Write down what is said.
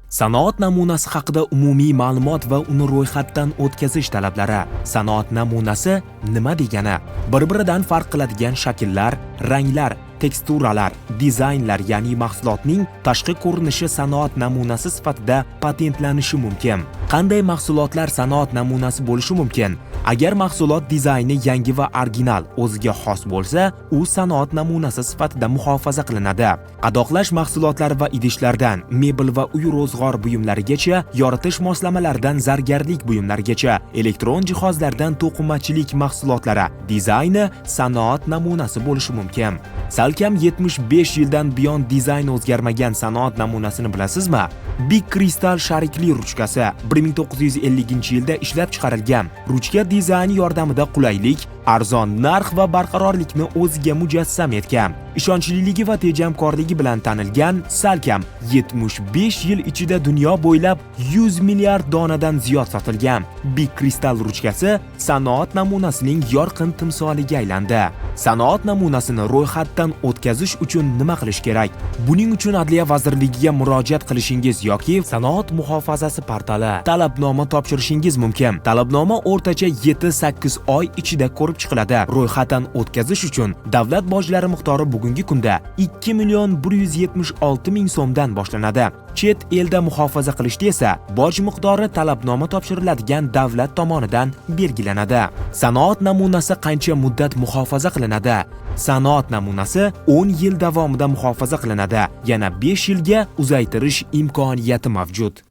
Sanoat namunasi haqida umumiy ma'lumot va uni ro'yxatdan o'tkazish talablari. Sanoat namunasi nima degani? Bir-biridan farq qiladigan shakllar, ranglar, teksturalar, dizaynlar, ya'ni mahsulotning tashqi ko'rinishi sanoat namunasi sifatida patentlanishi mumkin. Qanday mahsulotlar sanoat namunasi bo'lishi mumkin? Agar mahsulot dizayni yangi va original, o'ziga xos bo'lsa, u sanoat namunasi sifatida muhofaza qilinadi. Qadoqlash mahsulotlari va idishlardan, mebel va uy ro'zg'or buyumlarigacha, yoritish moslamalaridan zargarlik buyumlarigacha, elektron jihozlardan to'qimachilik mahsulotlari, dizayni sanoat namunasi bo'lishi mumkin. Salkam 75 yildan buyon dizayn o'zgarmagan sanoat namunasini bilasizmi? Big Crystal sharikli ruchkasi 1950-yilda ishlab chiqarilgan. Ruchka dizayni yordamida qulaylik, arzon narx va barqarorlikni o'ziga mujassam etgan. Ishonchliligi va tejamkorligi bilan tanilgan Salkam 75 yil ichida dunyo bo'ylab 100 milliard donadan ziyod sotilgan. Big Crystal ruchkasi sanoat namunasining yorqin timsoliga aylandi. Sanoat namunasini ro'yxatdan o'tkazish uchun nima qilish kerak? Buning uchun Adliya vazirligiga murojaat qilishingiz yoki sanoat muhofazasi portali talabnoma topshirishingiz mumkin. Talabnoma o'rtacha 7-8 oy ichida ko'rib chiqiladi. Ro'yxatdan o'tkazish uchun davlat bojlari miqdori bugungi kunda 2.176.000 so'mdan boshlanadi. Chet elda muhofaza qilishda esa boj miqdori talabnoma topshiriladigan davlat tomonidan belgilanadi. Sanoat namunasi qancha muddat muhofaza qilinadi? Sanoat namunasi 10 yil davomida muhofaza qilinadi. Yana 5 yilga uzaytirish imkoniyati mavjud.